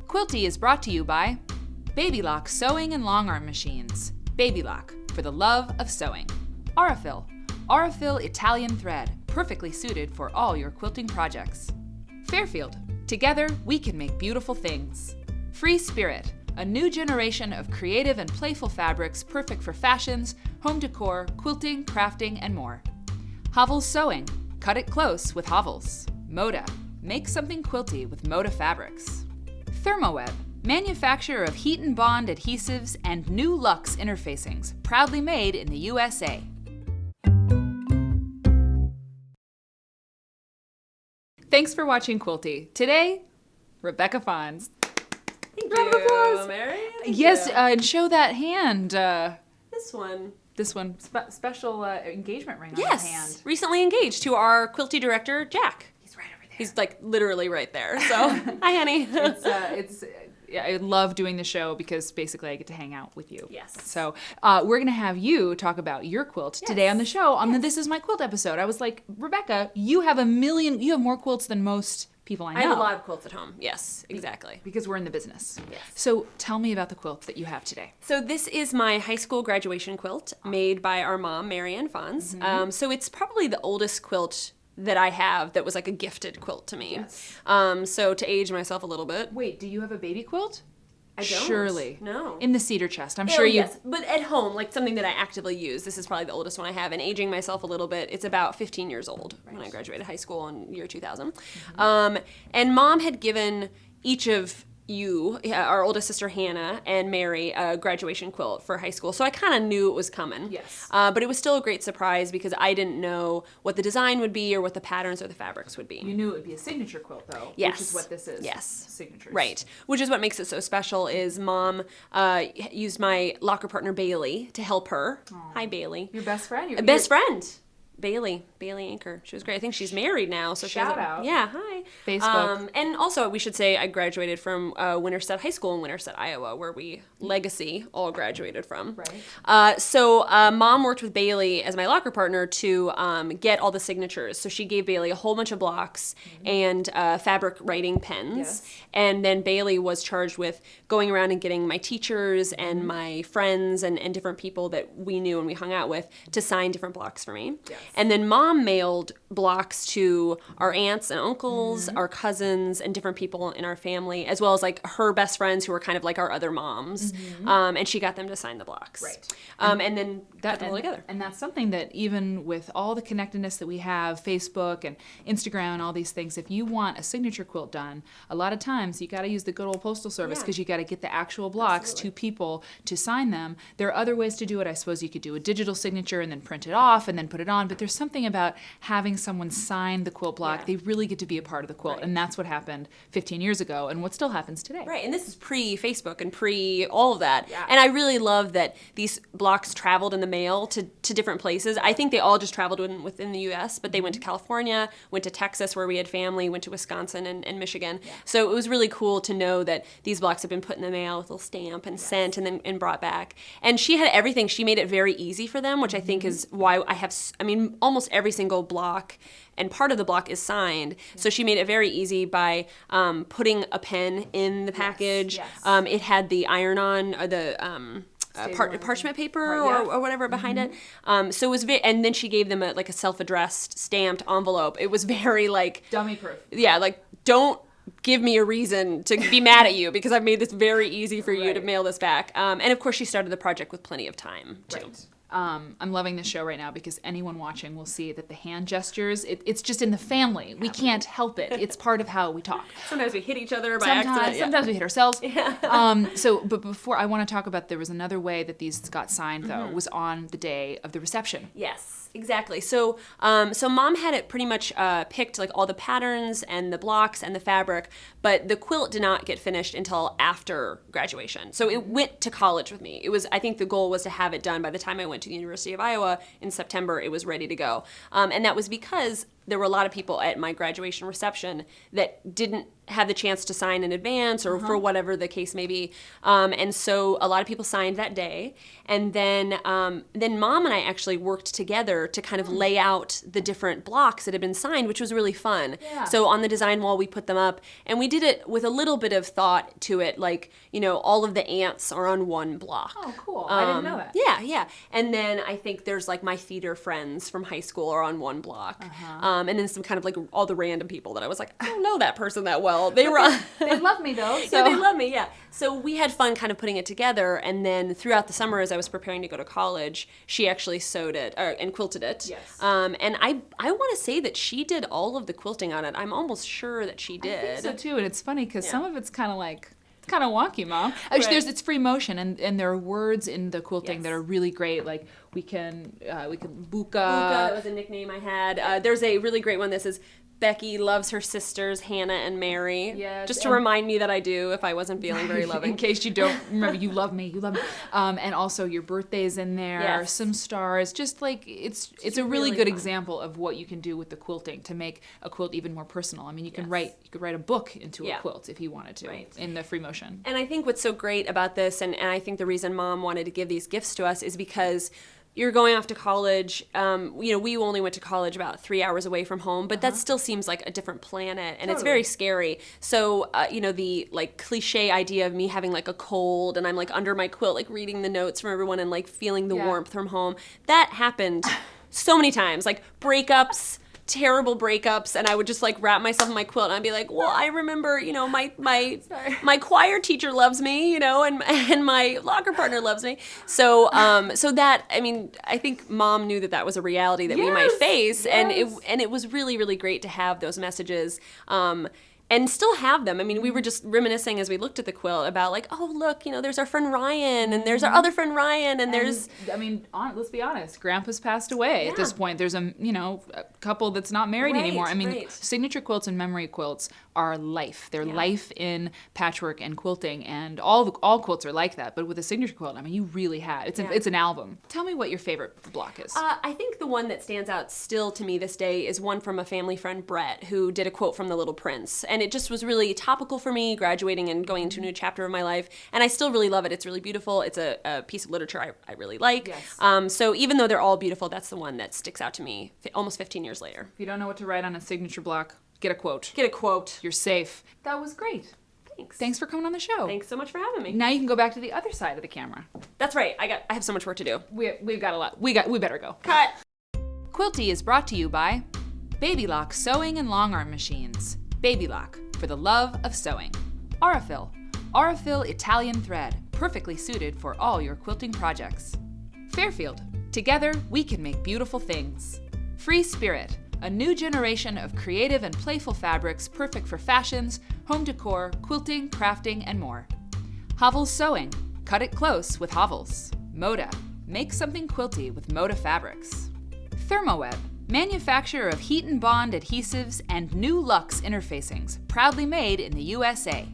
Quilty is brought to you by Baby Lock Sewing and Long Arm Machines. Baby Lock, for the love of sewing. Aurifil. Aurifil Italian thread, perfectly suited for all your quilting projects. Fairfield. Together, we can make beautiful things. Free Spirit. A new generation of creative and playful fabrics perfect for fashions, home decor, quilting, crafting, and more. Hovels Sewing. Cut it close with Hovels. Moda. Make something quilty with Moda fabrics. Thermoweb. Manufacturer of heat and bond adhesives and new luxe interfacings, proudly made in the USA. Thanks for watching Quilty. Today, Rebecca Fons. Thank you, Mary. Yes, and show that hand. This one. This one, special engagement ring on Yes, the hand. recently engaged to our quilty director, Jack. He's right over there. He's like literally right there. So, hi, honey. I love doing the show because basically I get to hang out with you. Yes. So we're going to have you talk about your quilt today on the show on the This Is My Quilt episode. I was like, Rebecca, you have more quilts than most people I know. I have a lot of quilts at home. Yes, exactly. Because we're in the business. Yes. So tell me about the quilt that you have today. So this is my high school graduation quilt made by our mom, Mary Ann Fons. So it's probably the oldest quilt that I have that was like a gifted quilt to me. Yes. So to age myself a little bit. Wait, do you have a baby quilt? I don't. Surely. No. In the cedar chest. I'm sure you... Yes, but at home, like something that I actively use. This is probably the oldest one I have. And aging myself a little bit, it's about 15 years old when I graduated high school in year 2000. And Mom had given each of you, our oldest sister Hannah, and Mary a graduation quilt for high school. So I kind of knew it was coming. Yes. But it was still a great surprise because I didn't know what the design would be or what the patterns or the fabrics would be. You knew it would be a signature quilt, though. Yes. Which is what this is. Yes. Signatures. Right. Which is what makes it so special is Mom used my locker partner Bailey to help her. Aww. Hi, Bailey. Your best friend? Best friend. Bailey Anchor. She was great. I think she's married now. So shout out. Yeah, hi. Facebook. And also, we should say I graduated from Winterset High School in Winterset, Iowa, where we Legacy all graduated from. Right. So Mom worked with Bailey as my locker partner to get all the signatures. So she gave Bailey a whole bunch of blocks and fabric writing pens. Yes. And then Bailey was charged with going around and getting my teachers and my friends and different people that we knew and we hung out with to sign different blocks for me. Yes. And then Mom mailed blocks to our aunts and uncles, our cousins, and different people in our family, as well as like her best friends who were kind of like our other moms. And she got them to sign the blocks. Right. And then put them all together. And that's something that even with all the connectedness that we have, Facebook and Instagram and all these things, if you want a signature quilt done, a lot of times you got to use the good old postal service because you got to get the actual blocks to people to sign them. There are other ways to do it. I suppose you could do a digital signature and then print it off and then put it on, but there's something about having someone sign the quilt block. They really get to be a part of the quilt, and that's what happened 15 years ago and what still happens today. Right, and this is pre-Facebook and pre all of that. Yeah. And I really love that these blocks traveled in the mail to different places. I think they all just traveled within the U.S., but they went to California, went to Texas where we had family, went to Wisconsin and Michigan. Yeah. So it was really cool to know that these blocks have been put in the mail with a little stamp and sent and brought back. And she had everything. She made it very easy for them, which I think is why I have, almost every single block and part of the block is signed. So she made it very easy by putting a pen in the package. Yes. It had the iron-on, or the parchment paper or whatever behind it. So it was and then she gave them a self-addressed stamped envelope. It was very dummy proof. Yeah, don't give me a reason to be mad at you because I've made this very easy for you to mail this back. And of course she started the project with plenty of time too. Right. I'm loving this show right now because anyone watching will see that the hand gestures, it's just in the family. We can't help it. It's part of how we talk. Sometimes we hit each other by accident. Sometimes we hit ourselves. Yeah. But before, I want to talk about, there was another way that these got signed, though, was on the day of the reception. Yes. Exactly. So Mom had it pretty much picked all the patterns and the blocks and the fabric, but the quilt did not get finished until after graduation. So it went to college with me. I think the goal was to have it done by the time I went to the University of Iowa in September. It was ready to go, and that was because there were a lot of people at my graduation reception that didn't have the chance to sign in advance or for whatever the case may be. And so a lot of people signed that day. And then Mom and I actually worked together to kind of lay out the different blocks that had been signed, which was really fun. Yeah. So on the design wall, we put them up, and we did it with a little bit of thought to it, like, all of the ants are on one block. Oh, cool. I didn't know that. Yeah. And then I think there's like my theater friends from high school are on one block. And then some kind of like all the random people that I was like, I don't know that person that well. They were. They love me though. So. Yeah, they love me. Yeah. So we had fun kind of putting it together, and then throughout the summer, as I was preparing to go to college, she actually sewed it and quilted it. Yes. And I want to say that she did all of the quilting on it. I'm almost sure that she did. I think so too, and it's funny because some of it's kind of like. Kind of wonky, Mom. Actually, it's free motion, and there are words in the quilting that are really great. Like we can buka. That was a nickname I had. There's a really great one that says Becky loves her sisters Hannah and Mary. Yes, just to remind me that I do if I wasn't feeling very loving. In case you don't remember, you love me. And also your birthday's in there. Yes. Some stars. Just like it's a really good example of what you can do with the quilting to make a quilt even more personal. I mean, you could write a book into a quilt if you wanted to in the free motion. And I think what's so great about this, and I think the reason Mom wanted to give these gifts to us is because you're going off to college. We only went to college about 3 hours away from home, but that still seems like a different planet, and it's very scary. So, the like cliche idea of me having like a cold and I'm like under my quilt, like reading the notes from everyone and like feeling the warmth from home, that happened so many times. Like breakups, terrible breakups, and I would just like wrap myself in my quilt and I'd be like, well, I remember, my choir teacher loves me, and my locker partner loves me. So that, I mean, I think Mom knew that was a reality that we might face, and it was really, really great to have those messages. And still have them. I mean, we were just reminiscing as we looked at the quilt about like, oh, look, there's our friend Ryan, and there's our other friend Ryan, and there's... I mean, let's be honest, Grandpa's passed away at this point. There's a couple that's not married anymore. I mean, signature quilts and memory quilts are life. They're life in patchwork and quilting, and all quilts are like that. But with a signature quilt, I mean, you really have. It's an album. Tell me what your favorite block is. I think the one that stands out still to me this day is one from a family friend, Brett, who did a quote from The Little Prince. And it just was really topical for me, graduating and going into a new chapter of my life. And I still really love it. It's really beautiful. It's a piece of literature I really like. Yes. So even though they're all beautiful, that's the one that sticks out to me almost 15 years later. If you don't know what to write on a signature block, get a quote. Get a quote. You're safe. That was great. Thanks for coming on the show. Thanks so much for having me. Now you can go back to the other side of the camera. That's right. I have so much work to do. We've got a lot. We better go. Cut. Quilty is brought to you by Baby Lock Sewing and Long Arm Machines. Baby Lock, for the love of sewing. Aurifil Italian thread, perfectly suited for all your quilting projects. Fairfield, together we can make beautiful things. Free Spirit, a new generation of creative and playful fabrics perfect for fashions, home decor, quilting, crafting, and more. Hovels Sewing, cut it close with Hovels. Moda, make something quilty with Moda fabrics. Thermoweb, manufacturer of heat and bond adhesives and new luxe interfacings, proudly made in the USA.